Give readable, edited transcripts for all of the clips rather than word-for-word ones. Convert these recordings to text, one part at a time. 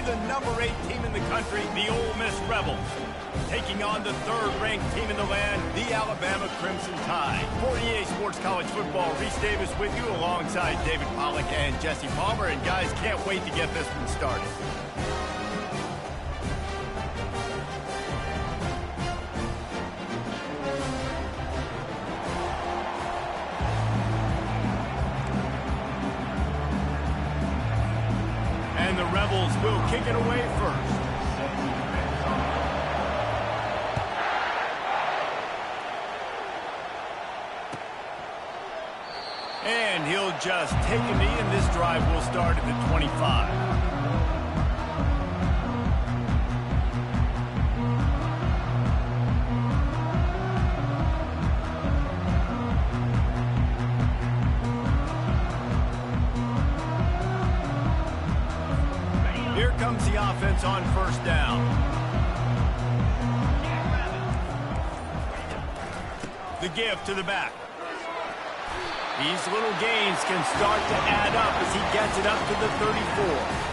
the #8 team in the country, the Ole Miss Rebels, taking on the 3rd-ranked team in the land, the Alabama Crimson Tide. For EA Sports College Football, Reese Davis with you alongside David Pollack and Jesse Palmer. And guys, can't wait to get this one started. And the Rebels will kick it away first. And he'll just take a knee, and this drive will start at the 25. Here comes the offense on first down. The give to the back. These little gains can start to add up as he gets it up to the 34.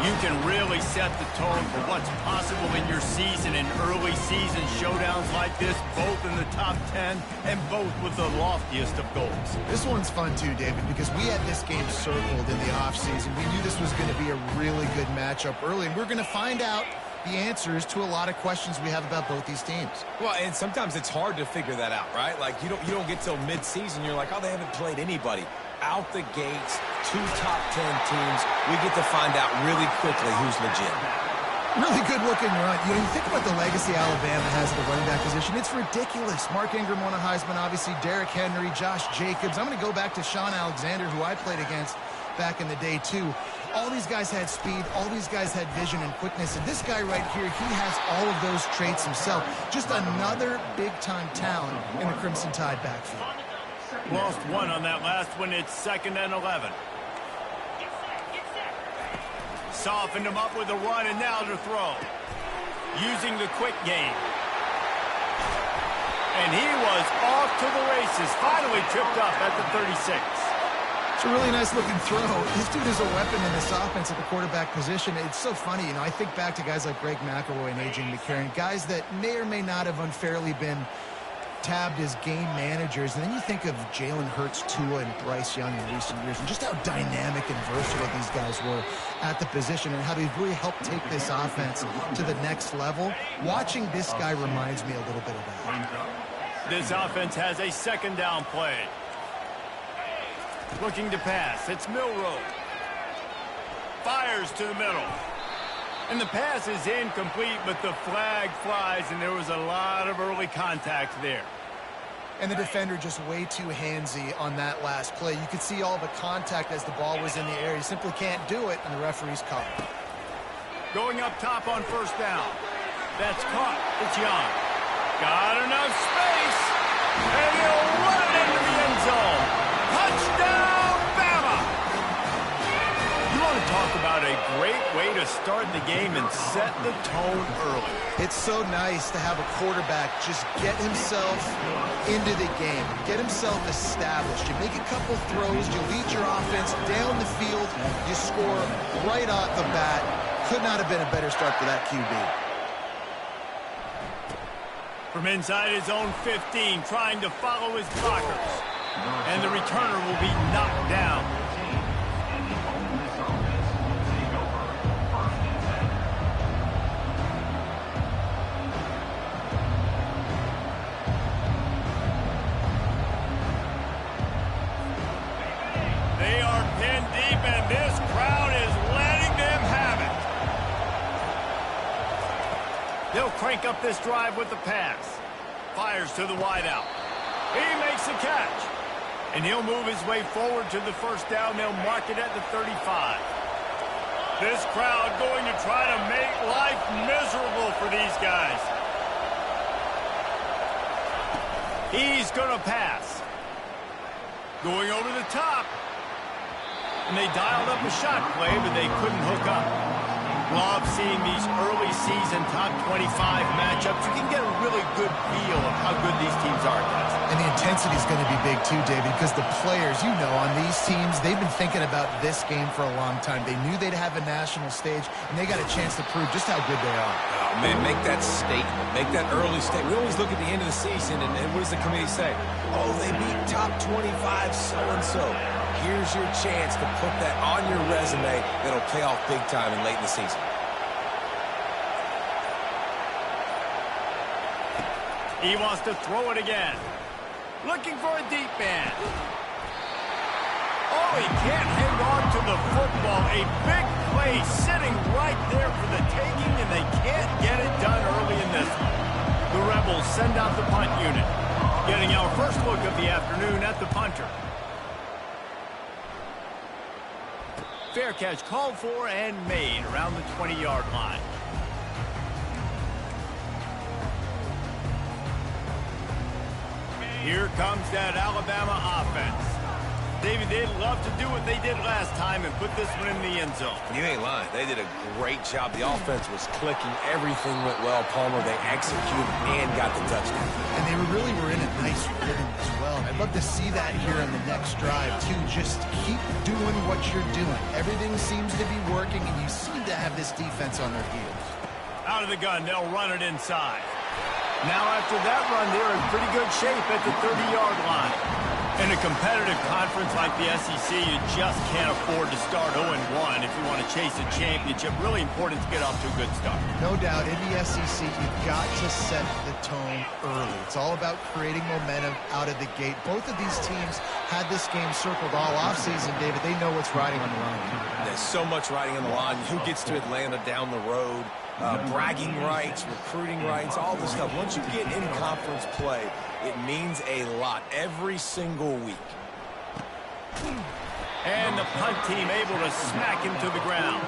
You can really set the tone for what's possible in your season in early season showdowns like this, both in the top 10 and both with the loftiest of goals. This one's fun too, David, because we had this game circled in the offseason. We knew this was going to be a really good matchup early, and we're going to find out the answers to a lot of questions we have about both these teams. Well, and sometimes it's hard to figure that out, right? Like, you don't get till mid-season, you're like, oh, they haven't played anybody. Out the gates, 2 top 10 teams, we get to find out really quickly who's legit. Really good looking run. You think about the legacy Alabama has at the running back position. It's ridiculous. Mark Ingram won a Heisman, obviously. Derrick Henry, Josh Jacobs. I'm going to go back to Sean Alexander, who I played against back in the day, too. All these guys had speed. All these guys had vision and quickness. And this guy right here, he has all of those traits himself. Just another big-time talent in the Crimson Tide backfield. Lost one on that last one. It's 2nd and 11. Softened him up with a run, and now to throw. Using the quick game. And he was off to the races. Finally tripped up at the 36. It's a really nice-looking throw. This dude is a weapon in this offense at the quarterback position. It's so funny, I think back to guys like Greg McElroy and A.J. McCarron, guys that may or may not have unfairly been tabbed as game managers. And then you think of Jalen Hurts, Tua, and Bryce Young in recent years, and just how dynamic and versatile these guys were at the position and how they've really helped take this offense to the next level. Watching this guy reminds me a little bit of that. This offense has a 2nd down play. Looking to pass. It's Milroe. Fires to the middle. And the pass is incomplete, but the flag flies, and there was a lot of early contact there. And the defender just way too handsy on that last play. You could see all the contact as the ball was in the air. He simply can't do it, and the referee's caught. Going up top on first down. That's caught. It's Young. Got enough space, and he'll run it into the end zone. Touchdown, Bama! You want to talk about a great way to start the game and set the tone early. It's so nice to have a quarterback just get himself into the game, get himself established. You make a couple throws, you lead your offense down the field, you score right off the bat. Could not have been a better start for that QB. From inside his own 15, trying to follow his blockers. And the returner will be knocked down. They are pinned deep, and this crowd is letting them have it. They'll crank up this drive with the pass. Fires to the wideout. He makes the catch. And he'll move his way forward to the first down. They'll mark it at the 35. This crowd going to try to make life miserable for these guys. He's going to pass. Going over the top. And they dialed up a shot play, but they couldn't hook up. Love seeing these early season top 25 matchups. You can get a really good feel of how good these teams are, guys. And the intensity is going to be big too, David, because the players, you know, on these teams, they've been thinking about this game for a long time. They knew they'd have a national stage, and they got a chance to prove just how good they are. Oh, man, make that statement. Make that early statement. We always look at the end of the season, and what does the committee say? Oh, they beat top 25 so-and-so. Here's your chance to put that on your resume that'll pay off big time and late in the season. He wants to throw it again. Looking for a deep man. Oh, he can't hang on to the football. A big play sitting right there for the taking, and they can't get it done early in this one. The Rebels send out the punt unit. Getting our first look of the afternoon at the punter. Fair catch called for and made around the 20-yard line. Here comes that Alabama offense. David, they'd love to do what they did last time and put this one in the end zone. You ain't lying. They did a great job. The offense was clicking. Everything went well. Palmer, they executed and got the touchdown. And they really were in a nice rhythm as well. I'd love to see that here on the next drive, too. Just keep doing what you're doing. Everything seems to be working, and you seem to have this defense on their heels. Out of the gun, they'll run it inside. Now after that run, they're in pretty good shape at the 30-yard line. In a competitive conference like the SEC, you just can't afford to start 0-1 if you want to chase a championship. Really important to get off to a good start. No doubt, in the SEC, you've got to set the tone early. It's all about creating momentum out of the gate. Both of these teams had this game circled all offseason, David. They know what's riding on the line. There's so much riding on the line. Who gets to Atlanta down the road? Bragging rights, recruiting rights, all this stuff. Once you get in conference play, it means a lot every single week. And the punt team able to smack him to the ground.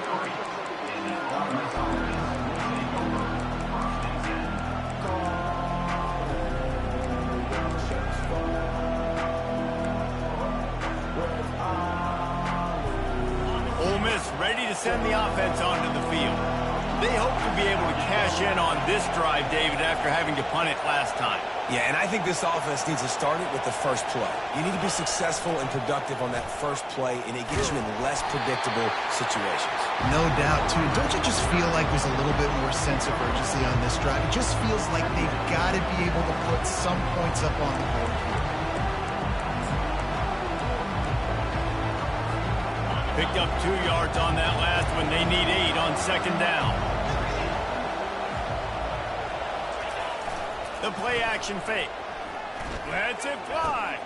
Ole Miss ready to send the offense onto the field. They hope to be able to cash in on this drive, David, after having to punt it last time. Yeah, and I think this offense needs to start it with the first play. You need to be successful and productive on that first play, and it gets you in less predictable situations. No doubt, too. Don't you just feel like there's a little bit more sense of urgency on this drive? It just feels like they've got to be able to put some points up on the board here. Picked up 2 yards on that last one. They need 8 on second down. The play action fake. Lets it fly.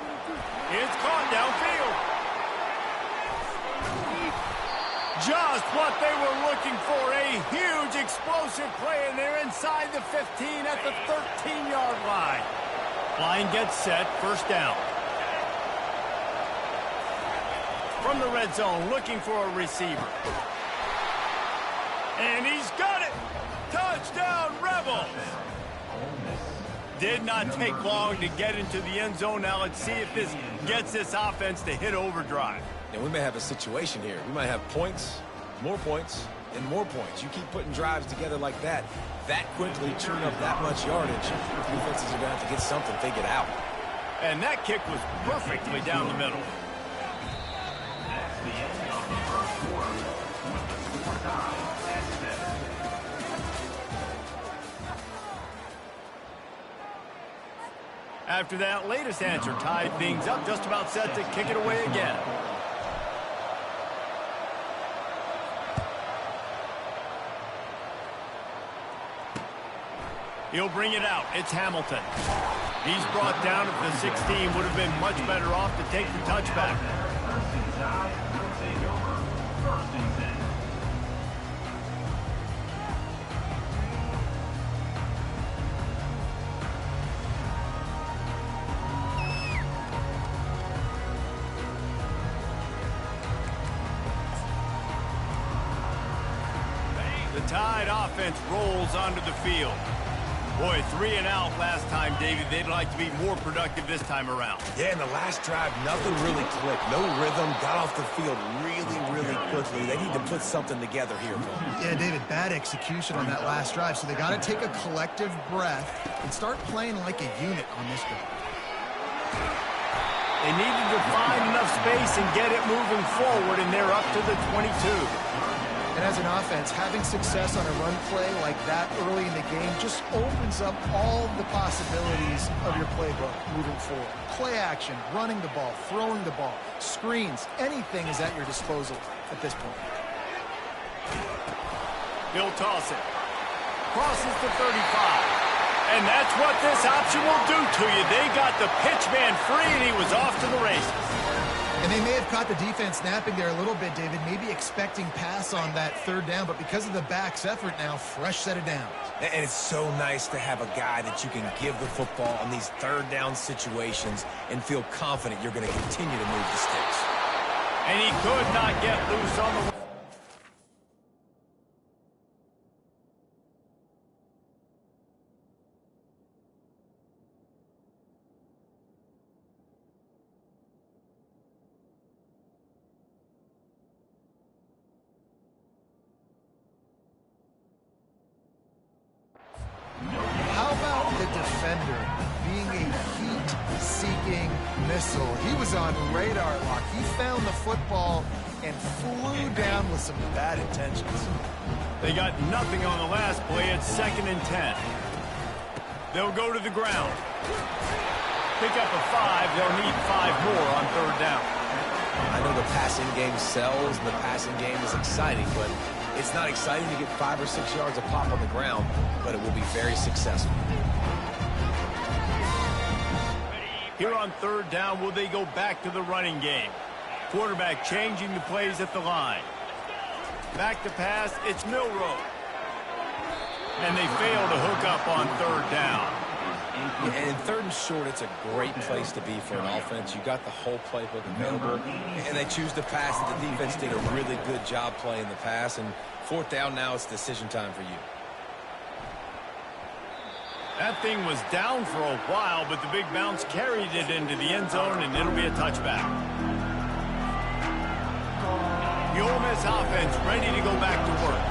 It's caught downfield. Just what they were looking for. A huge explosive play, and they're inside the 15 at the 13-yard line. Line gets set. First down. From the red zone, looking for a receiver. And he's got it! Touchdown, Rebels! Did not take long to get into the end zone. Now let's see if this gets this offense to hit overdrive. And we may have a situation here. We might have points, and more points. You keep putting drives together like that quickly churn up that much yardage. Defenses are going to have to get something figured out. And that kick was perfectly down the middle. After that latest answer tied things up, just about set to kick it away again. He'll bring it out. It's Hamilton. He's brought down at the 16. Would have been much better off to take the touchback. The Tide offense rolls onto the field. Boy, 3 and out last time, David. They'd like to be more productive this time around. Yeah, in the last drive, nothing really clicked. No rhythm, got off the field really quickly. They need to put something together here, Paul. Yeah, David, bad execution on that last drive, so they got to take a collective breath and start playing like a unit on this drive. They needed to find enough space and get it moving forward, and they're up to the 22. And as an offense, having success on a run play like that early in the game just opens up all the possibilities of your playbook moving forward. Play action, running the ball, throwing the ball, screens, anything is at your disposal at this point. He'll toss it. Crosses to 35. And that's what this option will do to you. They got the pitch man free, and he was off to the races. And they may have caught the defense napping there a little bit, David, maybe expecting pass on that third down, but because of the back's effort now, fresh set of downs. And it's so nice to have a guy that you can give the football on these third down situations and feel confident you're going to continue to move the sticks. And he could not get loose on the... How about the defender being a heat-seeking missile? He was on radar lock. He found the football and flew down with some bad intentions. They got nothing on the last play. It's 2nd and 10. They'll go to the ground. Pick up a 5. They'll need 5 more on 3rd down. I know the passing game sells, the passing game is exciting, but it's not exciting to get 5 or 6 yards a pop on the ground, but it will be very successful. Here on 3rd down, will they go back to the running game? Quarterback changing the plays at the line. Back to pass, it's Milroe. And they fail to hook up on 3rd down. Yeah, and 3rd and short, it's a great place to be for an offense. You got the whole playbook available, and they choose to pass. The defense did a really good job playing the pass, and 4th down now, it's decision time for you. That thing was down for a while, but the big bounce carried it into the end zone, and it'll be a touchback. The Ole Miss offense ready to go back to work.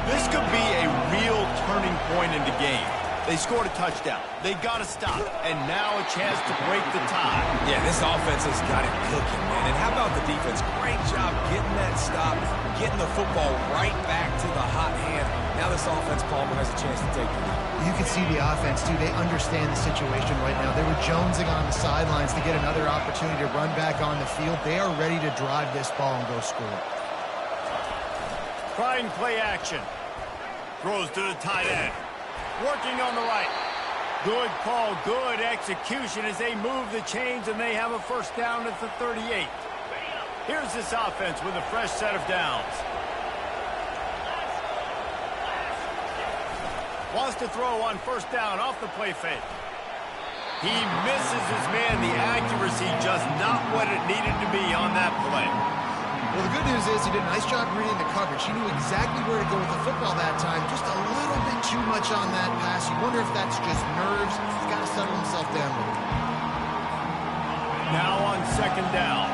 This could be a real turning point in the game. They scored a touchdown. They got to stop. And now a chance to break the tie. Yeah, this offense has got it cooking, man. And how about the defense? Great job getting that stop, getting the football right back to the hot hand. Now this offense, Palmer, has a chance to take the lead. You can see the offense, too. They understand the situation right now. They were jonesing on the sidelines to get another opportunity to run back on the field. They are ready to drive this ball and go score. Trying play action. Throws to the tight end. Working on the right. Good call, good execution as they move the chains, and they have a 1st down at the 38. Here's this offense with a fresh set of downs. Wants to throw on 1st down off the play fake. He misses his man. The accuracy just not what it needed to be on that play. Well, the good news is he did a nice job reading the coverage. He knew exactly where to go with the football that time. Just a little bit too much on that pass. You wonder if that's just nerves. He's got to settle himself down a little. Now on 2nd down.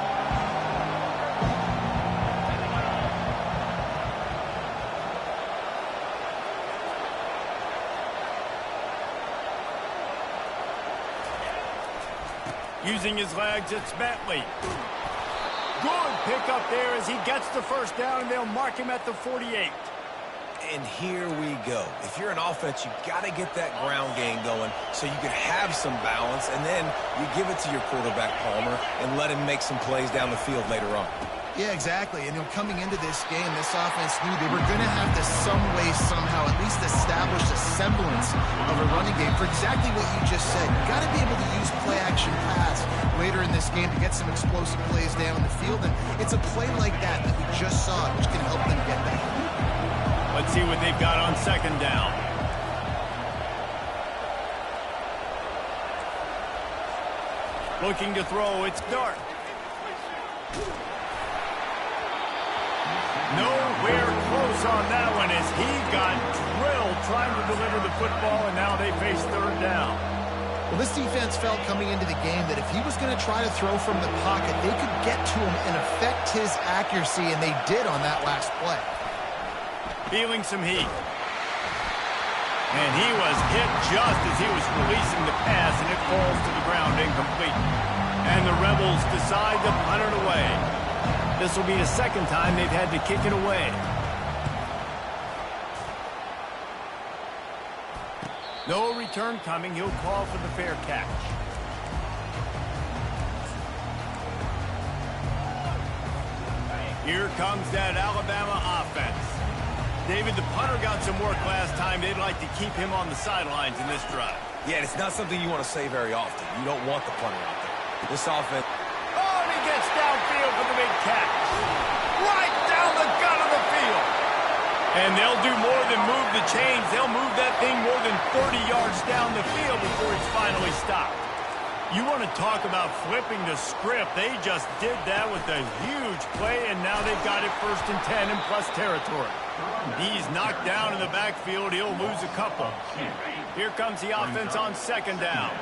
Using his legs, it's Bentley. Good pickup there as he gets the 1st down, and they'll mark him at the 48. And here we go. If you're an offense, you got to get that ground game going so you can have some balance, and then you give it to your quarterback, Palmer, and let him make some plays down the field later on. Yeah, exactly. And coming into this game, this offense knew they were going to have to some way, somehow, at least establish a semblance of a running game for exactly what you just said. You got to be able to use play-action pass later in this game to get some explosive plays down the field. And it's a play like that we just saw, which can help them get that. Let's see what they've got on 2nd down. Looking to throw, it's Dart. Nowhere close on that one as He got drilled trying to deliver the football, and now they face third down. Well, this defense felt coming into the game that if he was going to try to throw from the pocket, they could get to him and affect his accuracy, and they did on that last play. Feeling some heat. And he was hit just as he was releasing the pass, and it falls to the ground incomplete. And the Rebels decide to punt it away. This will be the second time they've had to kick it away. No return coming. He'll call for the fair catch. Here comes that Alabama offense. David, the punter got some work last time. They'd like to keep him on the sidelines in this drive. Yeah, it's not something you want to say very often. You don't want the punter out there. This offense... Oh, and he gets downfield for the big catch. Right down the gut of the field. And they'll do more than move the chains. They'll move that thing more than 30 yards down the field before it's finally stopped. You want to talk about flipping the script. They just did that with a huge play, and now they've got it 1st and 10 in plus territory. He's knocked down in the backfield. He'll lose a couple. Here comes the offense on 2nd down.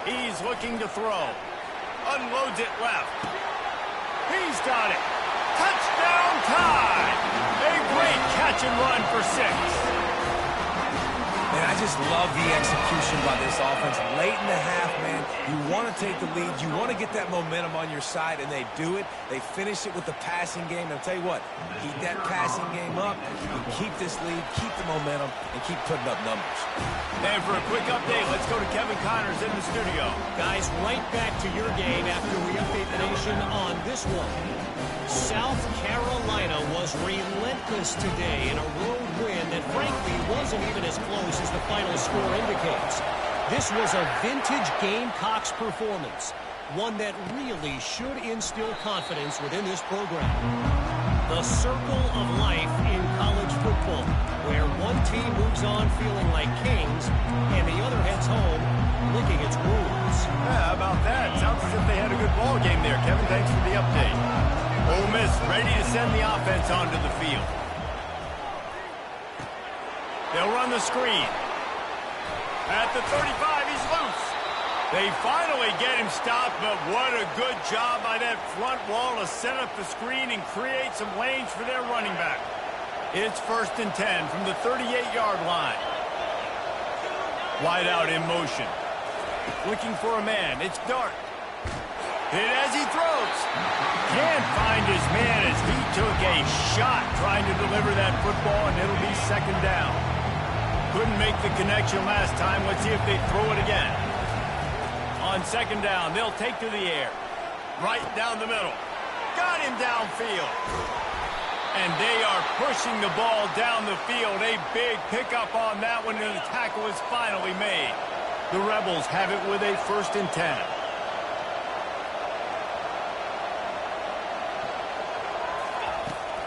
He's looking to throw. Unloads it left. He's got it. Touchdown time! A great catch and run for 6. And I just love the execution by this offense. Late in the half, man, you want to take the lead. You want to get that momentum on your side, and they do it. They finish it with the passing game. And I'll tell you what, keep that passing game up. You keep this lead, keep the momentum, and keep putting up numbers. And for a quick update, let's go to Kevin Connors in the studio. Guys, right back to your game after we update the nation on this one. South Carolina was relentless today in a road win that frankly wasn't even as close as the final score indicates. This was a vintage Gamecocks performance, one that really should instill confidence within this program. The circle of life in college football, where one team moves on feeling like kings and the other heads home licking its wounds. Yeah, how about that? Sounds as if they had a good ball game there. Kevin, thanks for the update. Ole Miss ready to send the offense onto the field. They'll run the screen. At the 35, he's loose. They finally get him stopped, but what a good job by that front wall to set up the screen and create some lanes for their running back. It's 1st and 10 from the 38-yard line. Wide out in motion. Looking for a man. It's Dart. Hit as he throws. Can't find his man as he took a shot trying to deliver that football, and it'll be 2nd down. Couldn't make the connection last time. Let's see if they throw it again. On 2nd down, they'll take to the air. Right down the middle. Got him downfield. And they are pushing the ball down the field. A big pickup on that one, and the tackle is finally made. The Rebels have it with a 1st and 10.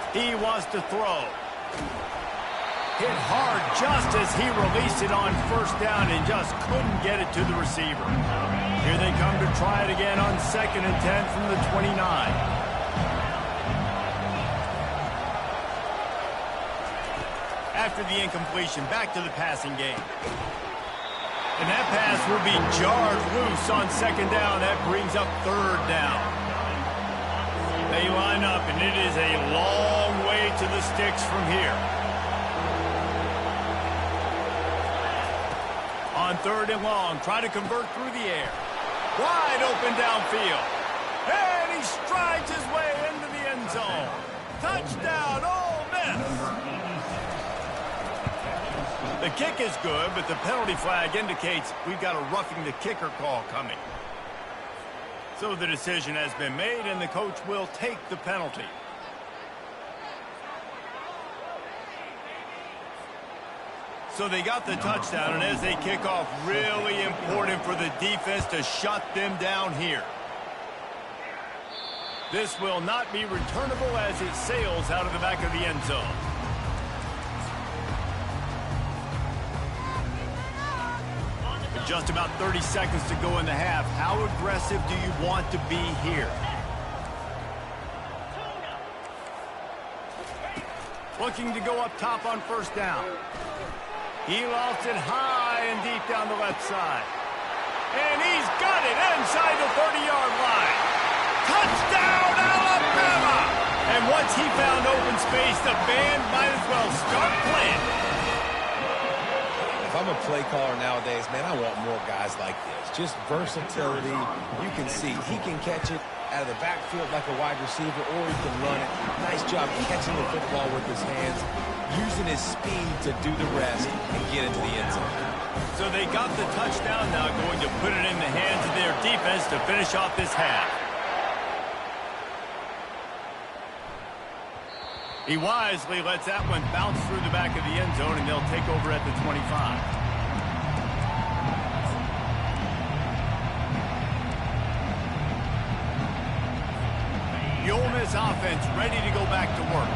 He wants to throw. Hit hard just as he released it on 1st down and just couldn't get it to the receiver. Here they come to try it again on 2nd and 10 from the 29. After the incompletion, back to the passing game. And that pass will be jarred loose on 2nd down. That brings up 3rd down. They line up, and it is a long way to the sticks from here. On 3rd and long, try to convert through the air. Wide open downfield. And he strides his way into the end zone. Touchdown, Ole Miss! The kick is good, but the penalty flag indicates we've got a roughing the kicker call coming. So the decision has been made, and the coach will take the penalty. So they got the touchdown, and as they kick off, really important for the defense to shut them down here. This will not be returnable as it sails out of the back of the end zone. Just about 30 seconds to go in the half. How aggressive do you want to be here? Looking to go up top on first down. He lofts it high and deep down the left side. And he's got it inside the 30-yard line. Touchdown, Alabama! And once he found open space, the band might as well start playing. If I'm a play caller nowadays, man, I want more guys like this. Just versatility. You can see he can catch it out of the backfield like a wide receiver, or he can run it. Nice job catching the football with his hands, using his speed to do the rest and get into the end zone. So they got the touchdown, now going to put it in the hands of their defense to finish off this half. He wisely lets that one bounce through the back of the end zone, and they'll take over at the 25. The Ole Miss offense ready to go back to work.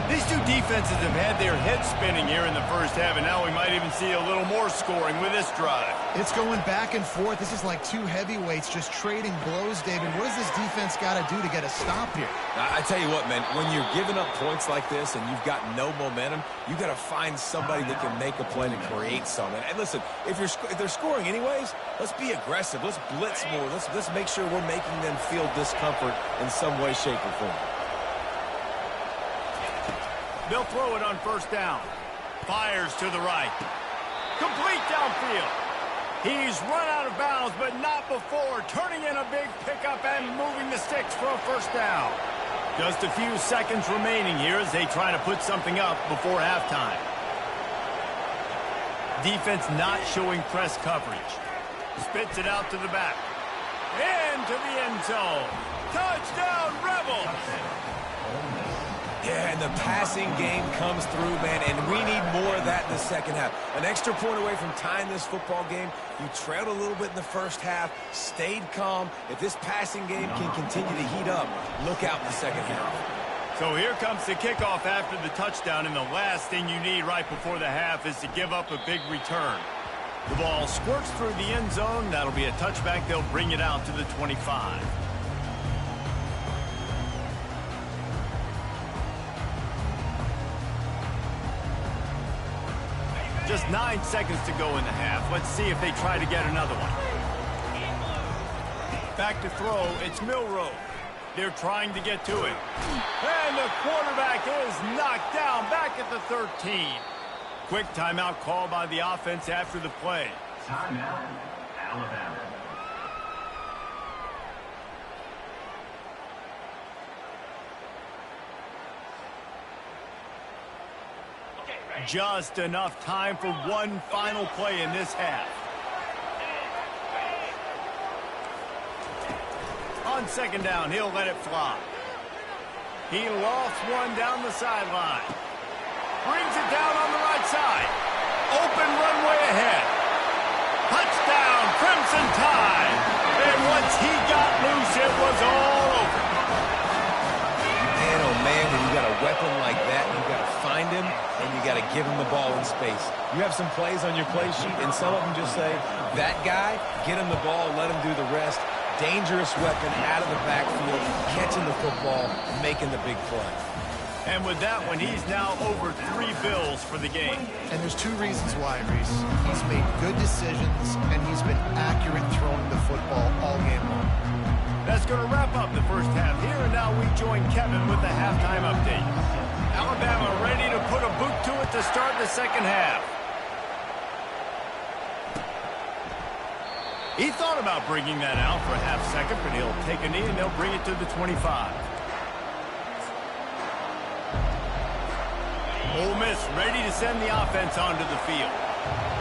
These two defenses have had their heads spinning here in the first half, and now we might even see a little more scoring with this drive. It's going back and forth. This is like two heavyweights just trading blows, David. What does this defense got to do to get a stop here? I tell you what, man, when you're giving up points like this and you've got no momentum, you got to find somebody that can make a play to create something. And listen, if they're scoring anyways, let's be aggressive. Let's blitz more. Let's make sure we're making them feel discomfort in some way, shape, or form. They'll throw it on first down. Fires to the right. Complete downfield. He's run out of bounds, but not before turning in a big pickup and moving the sticks for a first down. Just a few seconds remaining here as they try to put something up before halftime. Defense not showing press coverage. Spits it out to the back. Into the end zone. Touchdown, Rebels! Yeah, and the passing game comes through, man, and we need more of that in the second half. An extra point away from tying this football game. You trailed a little bit in the first half, stayed calm. If this passing game can continue to heat up, look out in the second half. So here comes the kickoff after the touchdown, and the last thing you need right before the half is to give up a big return. The ball squirts through the end zone. That'll be a touchback. They'll bring it out to the 25. Just 9 seconds to go in the half. Let's see if they try to get another one. Back to throw. It's Milroe. They're trying to get to it. And the quarterback is knocked down back at the 13. Quick timeout call by the offense after the play. Timeout, Alabama. Just enough time for one final play in this half. On second down, he'll let it fly. He lofts one down the sideline. Brings it down on the right side. Open runway ahead. Touchdown, Crimson Tide. And once he got loose, it was all over. Man, oh man, when you got a weapon like that, you got to find him and you got to give him the ball in space. You have some plays on your play sheet, and some of them just say, that guy, get him the ball, let him do the rest. Dangerous weapon out of the backfield, catching the football, making the big play. And with that one, he's now over 3 bills for the game. And there's 2 reasons why, Reese. He's made good decisions, and he's been accurate throwing the football all game long. That's going to wrap up the first half here, and now we join Kevin with the halftime update. Alabama ready to put a boot to it to start the second half. He thought about bringing that out for a half second, but he'll take a knee and they'll bring it to the 25. Ole Miss ready to send the offense onto the field.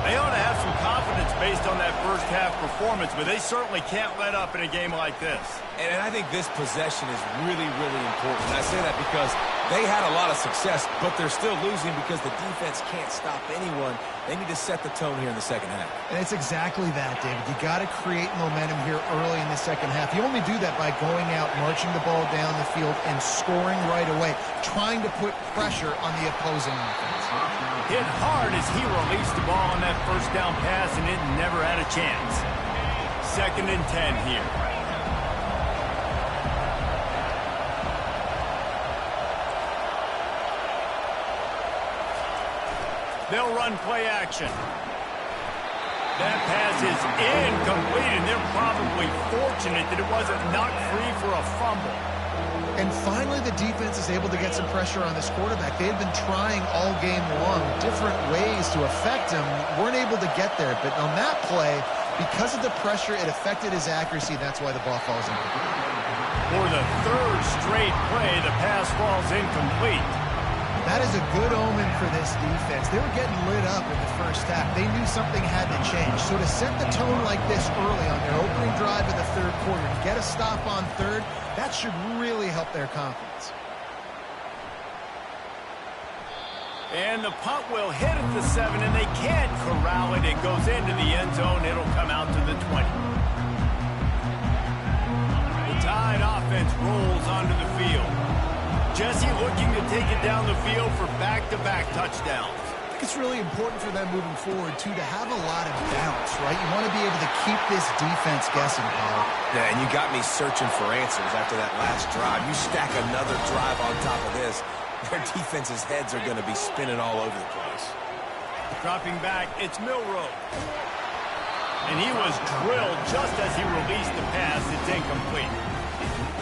They ought to have some confidence based on that first half performance, but they certainly can't let up in a game like this. And I think this possession is really, really important. I say that because they had a lot of success, but they're still losing because the defense can't stop anyone. They need to set the tone here in the second half. And it's exactly that, David. You got to create momentum here early in the second half. You only do that by going out, marching the ball down the field, and scoring right away, trying to put pressure on the opposing offense. Hit hard as he released the ball on that first down pass, and it never had a chance. 2nd and 10 here. They'll run play action. That pass is incomplete, and they're probably fortunate that it wasn't knocked free for a fumble. And finally, the defense is able to get some pressure on this quarterback. They had been trying all game long different ways to affect him, weren't able to get there. But on that play, because of the pressure, it affected his accuracy. That's why the ball falls incomplete. For the third straight play, the pass falls incomplete. That is a good omen for this defense. They were getting lit up in the first half. They knew something had to change. So to set the tone like this early on their opening drive of the third quarter and get a stop on third, that should really help their confidence. And the punt will hit at the 7, and they can't corral it. It goes into the end zone. It'll come out to the 20. The Tide offense rolls onto the field. Jesse looking to take it down the field for back-to-back touchdowns. I think it's really important for them moving forward, too, to have a lot of bounce, right? You want to be able to keep this defense guessing, Paul. Yeah, and you got me searching for answers after that last drive. You stack another drive on top of this, their defense's heads are going to be spinning all over the place. Dropping back, it's Milroe. And he was drilled just as he released the pass. It's incomplete.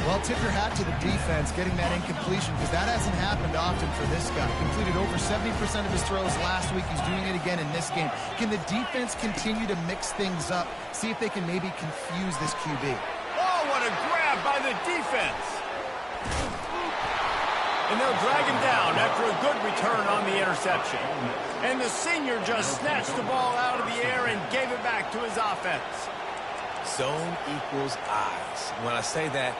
Well, tip your hat to the defense getting that incompletion, because that hasn't happened often for this guy. Completed over 70% of his throws last week. He's doing it again in this game. Can the defense continue to mix things up? See if they can maybe confuse this QB. Oh, what a grab by the defense. And they'll drag him down after a good return on the interception. And the senior just snatched the ball out of the air and gave it back to his offense. Zone equals eyes. When I say that,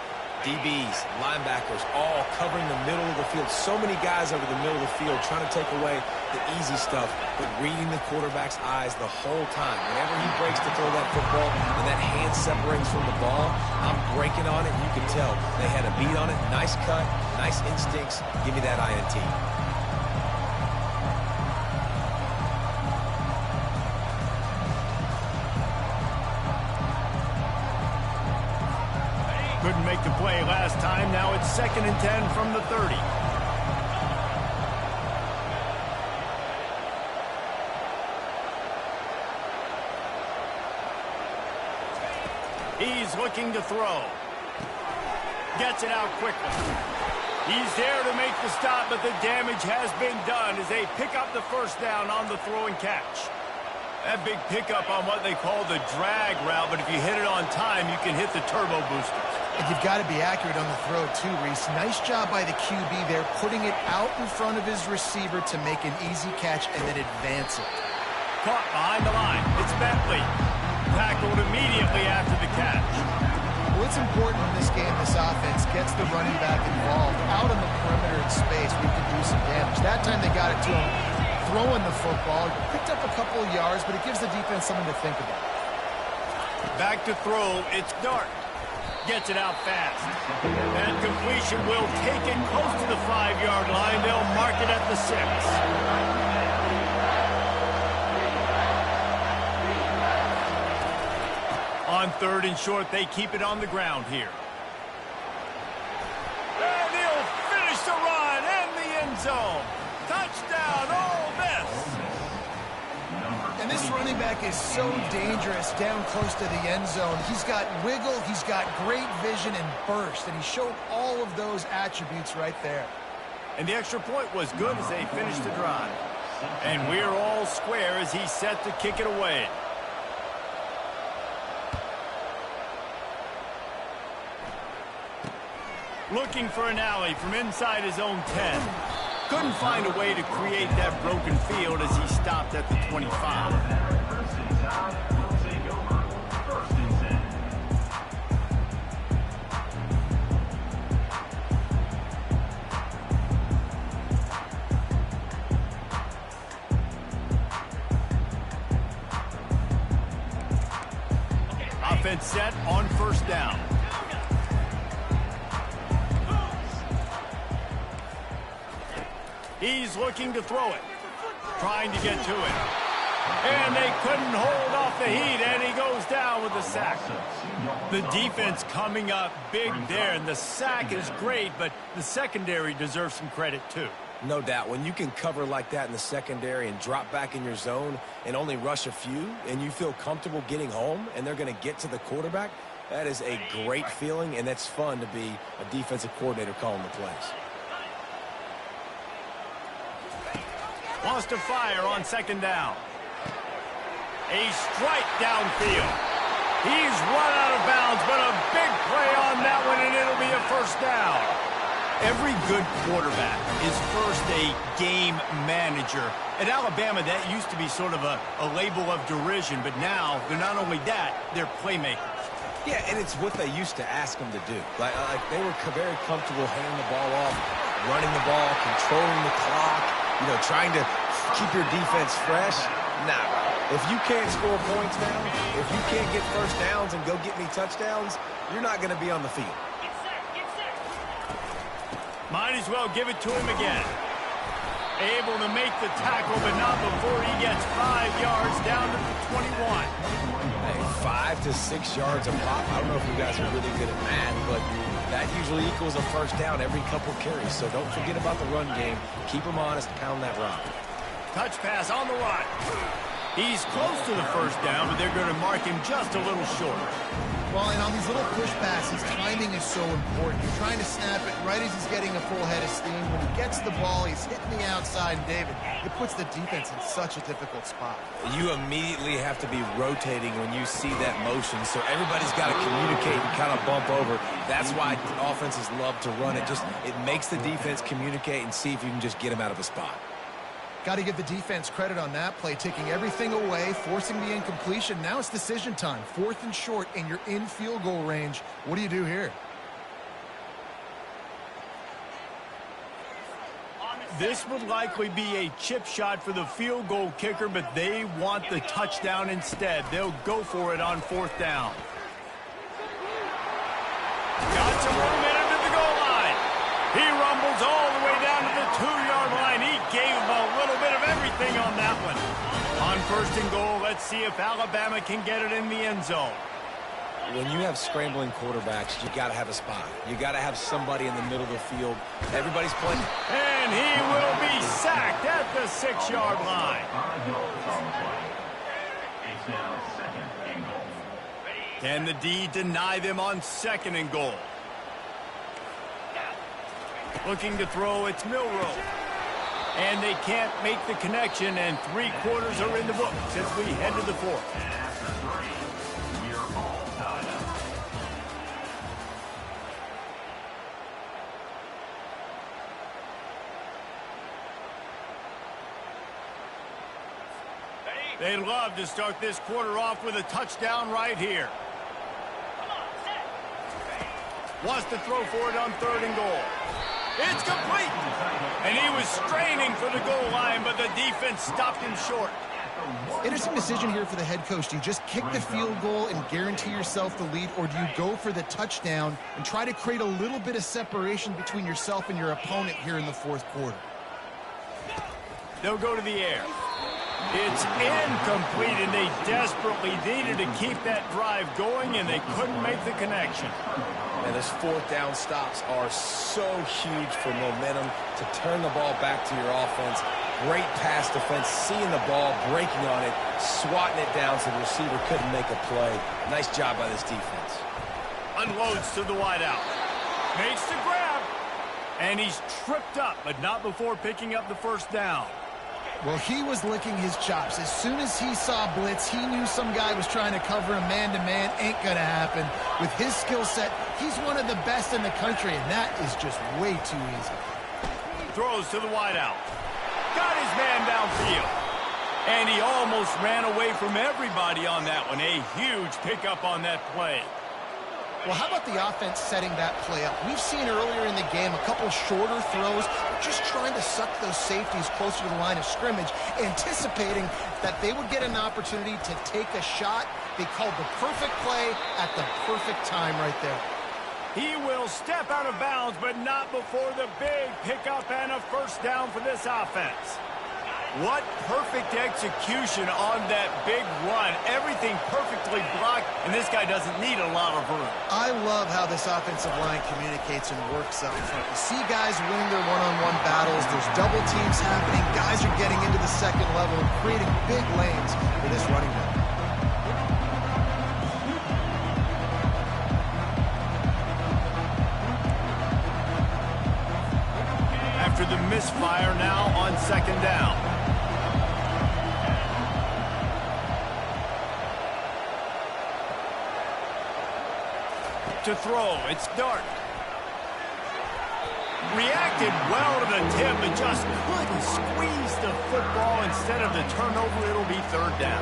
DBs, linebackers, all covering the middle of the field. So many guys over the middle of the field trying to take away the easy stuff, but reading the quarterback's eyes the whole time. Whenever he breaks to throw that football and that hand separates from the ball, I'm breaking on it. You can tell they had a beat on it. Nice cut, nice instincts. Give me that INT. Couldn't make the play last time. Now it's 2nd and 10 from the 30. He's looking to throw. Gets it out quickly. He's there to make the stop, but the damage has been done as they pick up the first down on the throw and catch. That big pickup on what they call the drag route, but if you hit it on time, you can hit the turbo boosters. And you've got to be accurate on the throw, too, Reese. Nice job by the QB there, putting it out in front of his receiver to make an easy catch and then advance it. Caught behind the line. It's Bentley. Tackled immediately after the catch. Well, it's important in this game, this offense gets the running back involved. Out on the perimeter in space, we can do some damage. That time they got it to him. Throwing the football, picked up a couple of yards, but it gives the defense something to think about. Back to throw, it's Dart. Gets it out fast. That completion will take it close to the 5-yard line. They'll mark it at the 6. On 3rd and short, they keep it on the ground here. And he'll finish the run and the end zone. Touchdown, Ole Miss. And this running back is so dangerous down close to the end zone. He's got wiggle, he's got great vision and burst, and he showed all of those attributes right there. And the extra point was good as they finished the drive. And we're all square as he's set to kick it away. Looking for an alley from inside his own 10. Couldn't find a way to create that broken field as he stopped at the 25. Offense set on 1st down. He's looking to throw it. Trying to get to it. And they couldn't hold off the heat, and he goes down with the sack. The defense coming up big there, and the sack is great, but the secondary deserves some credit too. No doubt. When you can cover like that in the secondary and drop back in your zone and only rush a few, and you feel comfortable getting home and they're going to get to the quarterback, that is a great feeling, and that's fun to be a defensive coordinator calling the plays. Wants to fire on second down. A strike downfield. He's run out of bounds, but a big play on that one, and it'll be a first down. Every good quarterback is first a game manager. At Alabama, that used to be sort of a label of derision, but now they're not only that, they're playmakers. Yeah, and it's what they used to ask them to do. Like they were very comfortable handing the ball off, running the ball, controlling the clock, trying to keep your defense fresh. Nah, if you can't score points now, if you can't get first downs and go get me touchdowns, you're not going to be on the field. Might as well give it to him again. Able to make the tackle, but not before he gets 5 yards down to the 21. Hey, 5 to 6 yards a pop. I don't know if you guys are really good at math, but that usually equals a first down every couple carries. So don't forget about the run game. Keep them honest, pound that rock. Touch pass on the run. He's close to the first down, but they're going to mark him just a little short. Well, and on these little push passes, timing is so important. You're trying to snap it right as he's getting a full head of steam. When he gets the ball, he's hitting the outside, and David, it puts the defense in such a difficult spot. You immediately have to be rotating when you see that motion, so everybody's got to communicate and kind of bump over. That's why offenses love to run it. It makes the defense communicate and see if you can just get them out of a spot. Got to give the defense credit on that play, taking everything away, forcing the incompletion. Now it's decision time. 4th and short, and you're in field goal range. What do you do here? This would likely be a chip shot for the field goal kicker, but they want the touchdown instead. They'll go for it on 4th down. Got some room in it to the goal line. He rumbles all the way down to the 2-yard line. He gave him a little bit of everything on that one. On 1st and goal, let's see if Alabama can get it in the end zone. When you have scrambling quarterbacks, you got to have a spot. You got to have somebody in the middle of the field. Everybody's playing. And he will be sacked at the 6-yard line. Can the D deny them on 2nd and goal? Looking to throw, it's Milroe. And they can't make the connection, and 3 quarters are in the book as we head to the 4th. They'd love to start this quarter off with a touchdown right here. Wants to throw for it on 3rd and goal. It's complete. And he was straining for the goal line, but the defense stopped him short. Interesting decision here for the head coach. Do you just kick the field goal and guarantee yourself the lead, or do you go for the touchdown and try to create a little bit of separation between yourself and your opponent here in the 4th quarter? They'll go to the air. It's incomplete, and they desperately needed to keep that drive going, and they couldn't make the connection. And those 4th down stops are so huge for momentum to turn the ball back to your offense. Great pass defense, seeing the ball, breaking on it, swatting it down so the receiver couldn't make a play. Nice job by this defense. Unloads to the wideout. Makes the grab. And he's tripped up, but not before picking up the 1st down. Well, he was licking his chops. As soon as he saw blitz, he knew some guy was trying to cover him man-to-man. Ain't gonna happen. With his skill set, he's one of the best in the country, and that is just way too easy. Throws to the wideout. Got his man downfield. And he almost ran away from everybody on that one. A huge pickup on that play. Well, how about the offense setting that play up? We've seen earlier in the game a couple shorter throws, just trying to suck those safeties closer to the line of scrimmage, anticipating that they would get an opportunity to take a shot. They called the perfect play at the perfect time right there. He will step out of bounds, but not before the big pickup and a 1st down for this offense. What perfect execution on that big run. Everything perfectly blocked, and this guy doesn't need a lot of room. I love how this offensive line communicates and works up front. You see guys winning their one-on-one battles. There's double teams happening. Guys are getting into the second level and creating big lanes for this running back. After the misfire, now on second down. To throw, it's Dart. Reacted well to the tip, but just couldn't squeeze the football. Instead of the turnover, it'll be third down.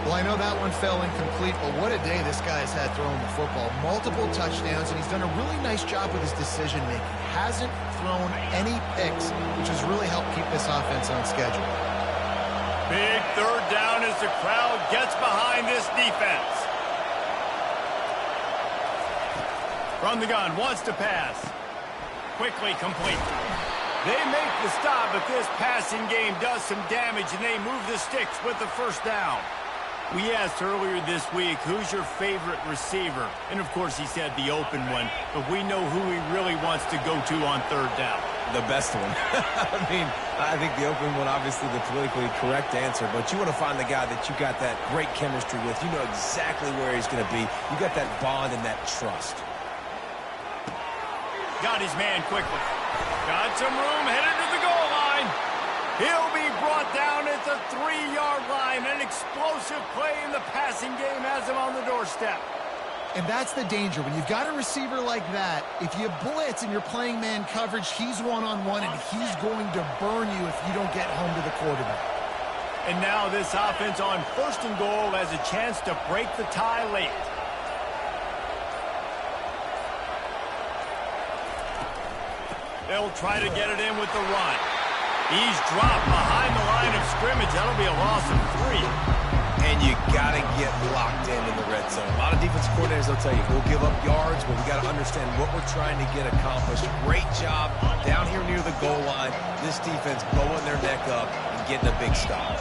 Well, I know that one fell incomplete, but what a day this guy has had throwing the football. Multiple touchdowns, and he's done a really nice job with his decision-making. Hasn't thrown any picks, which has really helped keep this offense on schedule. Big third down as the crowd gets behind this defense. From the gun, wants to pass. Quickly complete. They make the stop, but this passing game does some damage, and they move the sticks with the first down. We asked earlier this week, who's your favorite receiver? And, of course, he said the open one, but we know who he really wants to go to on third down. The best one. I mean, I think the open one, obviously the politically correct answer, but you want to find the guy that you got that great chemistry with. You know exactly where he's going to be. You got that bond and that trust. Got his man quickly. Got some room, headed to the goal line. He'll be brought down at the 3-yard line. An explosive play in the passing game has him on the doorstep. And that's the danger. When you've got a receiver like that, if you blitz and you're playing man coverage, he's one-on-one, and he's going to burn you if you don't get home to the quarterback. And now this offense on first and goal has a chance to break the tie late. They'll try to get it in with the run. He's dropped behind the line of scrimmage. That'll be a loss of 3. And you got to get locked in the red zone. A lot of defensive coordinators, they'll tell you, we'll give up yards, but we got to understand what we're trying to get accomplished. Great job down here near the goal line. This defense bowing their neck up and getting a big stop.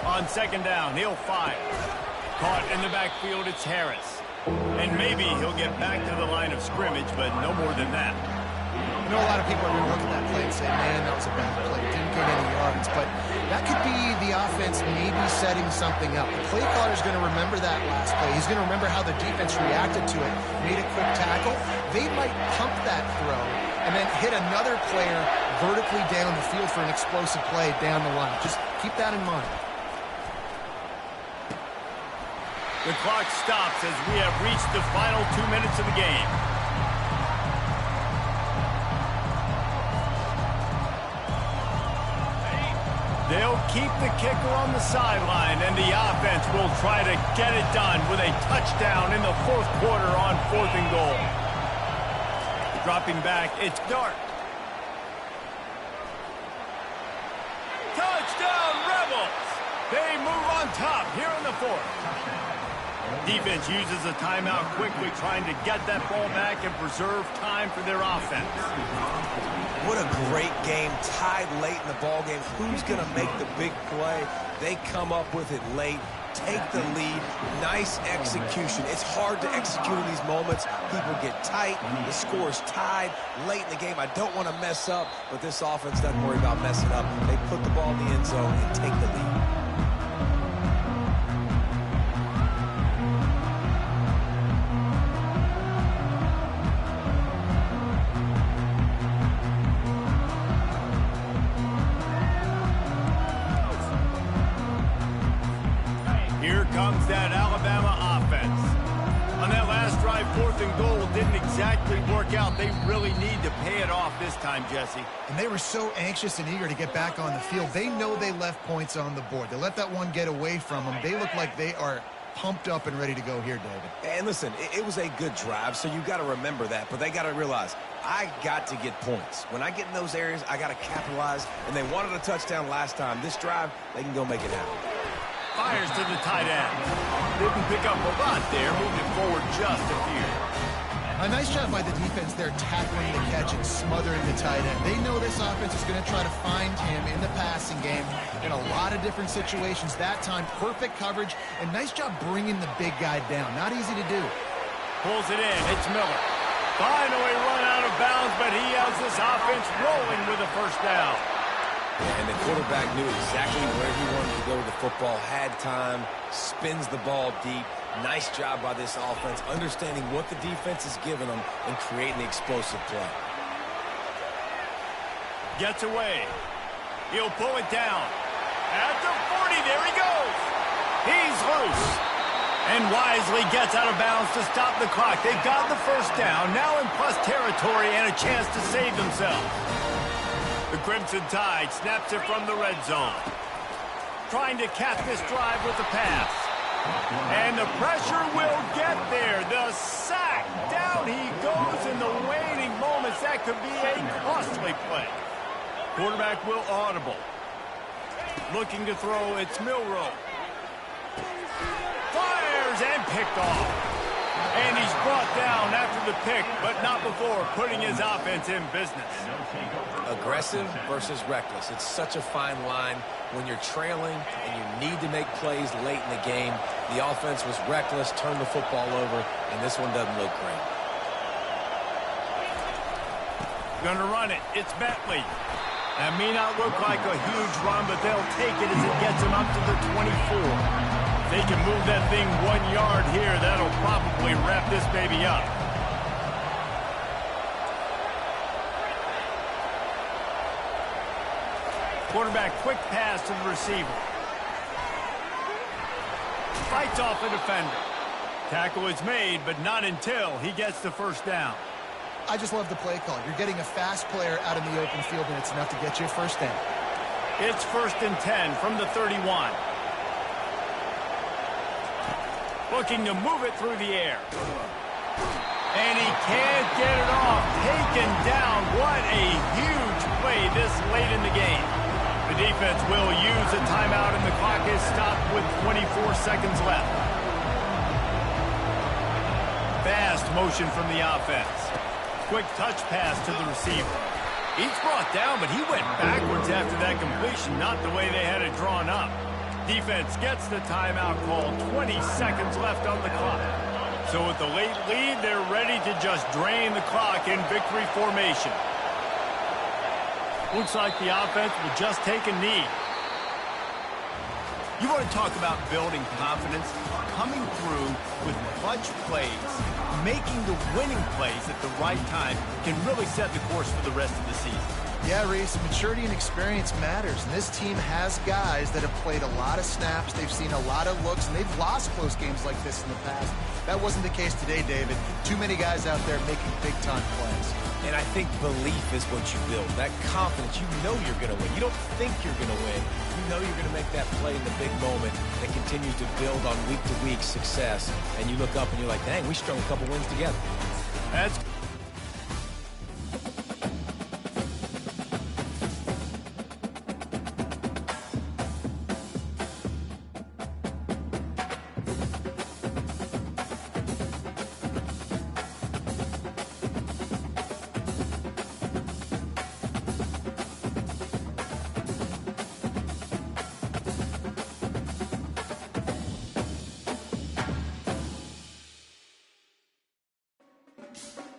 On second down, he'll fire. Caught in the backfield, it's Harris. And maybe he'll get back to the line of scrimmage, but no more than that. I know a lot of people are going to look at that play and say, man, that was a bad play. Didn't get any yards. But that could be the offense maybe setting something up. The play caller is going to remember that last play. He's going to remember how the defense reacted to it, made a quick tackle. They might pump that throw and then hit another player vertically down the field for an explosive play down the line. Just keep that in mind. The clock stops as we have reached the final 2 minutes of the game. They'll keep the kicker on the sideline, and the offense will try to get it done with a touchdown in the fourth quarter on fourth and goal. Dropping back, it's Dart. Touchdown, Rebels! They move on top here in the fourth. Defense uses a timeout quickly, trying to get that ball back and preserve time for their offense. What a great game, tied late in the ball game. Who's going to make the big play? They come up with it late, take the lead. Nice execution. It's hard to execute in these moments. People get tight. The score's tied late in the game. I don't want to mess up, but this offense doesn't worry about messing up. They put the ball in the end zone and take the lead. Comes that Alabama offense. On that last drive, fourth and goal didn't exactly work out. They really need to pay it off this time, Jesse. And they were so anxious and eager to get back on the field. They know they left points on the board. They let that one get away from them. They look like they are pumped up and ready to go here, David. And listen, it was a good drive, so you got to remember that. But they got to realize, I got to get points. When I get in those areas, I got to capitalize. And they wanted a touchdown last time. This drive, they can go make it happen. Fires to the tight end. Didn't pick up a lot there, moved it forward just a few. A nice job by the defense there tackling the catch and smothering the tight end. They know this offense is going to try to find him in the passing game in a lot of different situations. That time, perfect coverage, and nice job bringing the big guy down. Not easy to do. Pulls it in. It's Miller. Finally run out of bounds, but he has this offense rolling with a first down. And the quarterback knew exactly where he wanted to go with the football, had time, spins the ball deep. Nice job by this offense, understanding what the defense is giving them and creating the explosive play. Gets away. He'll pull it down. At the 40, there he goes. He's loose. And wisely gets out of bounds to stop the clock. They've got the first down, now in plus territory and a chance to save themselves. The Crimson Tide snaps it from the red zone. Trying to cap this drive with the pass. And the pressure will get there. The sack. Down he goes in the waning moments. That could be a costly play. Quarterback will audible. Looking to throw. It's Milroe. Fires and picked off. And he's brought down after the pick, but not before putting his offense in business. Aggressive versus reckless. It's such a fine line when you're trailing and you need to make plays late in the game. The offense was reckless, turned the football over, and this one doesn't look great. Gonna run it. It's Bentley. That may not look like a huge run, but they'll take it as it gets him up to the 24. They can move that thing 1 yard here. That'll probably wrap this baby up. Quarterback quick pass to the receiver. Fights off a defender. Tackle is made, but not until he gets the first down. I just love the play call. You're getting a fast player out in the open field, and it's enough to get you a first down. It's 1st and 10 from the 31. Looking to move it through the air. And he can't get it off. Taken down. What a huge play this late in the game. The defense will use a timeout, and the clock is stopped with 24 seconds left. Fast motion from the offense. Quick touch pass to the receiver. He's brought down, but he went backwards after that completion, not the way they had it drawn up. Defense gets the timeout call. 20 seconds left on the clock. So with the late lead, they're ready to just drain the clock in victory formation. Looks like the offense will just take a knee. You want to talk about building confidence? Coming through with clutch plays, making the winning plays at the right time can really set the course for the rest of the season. Yeah, Reese, maturity and experience matters, and this team has guys that have played a lot of snaps, they've seen a lot of looks, and they've lost close games like this in the past. That wasn't the case today, David. Too many guys out there making big-time plays. And I think belief is what you build. That confidence, you know you're going to win. You don't think you're going to win. You know you're going to make that play in the big moment that continues to build on week-to-week success. And you look up and you're like, dang, we strung a couple wins together. That's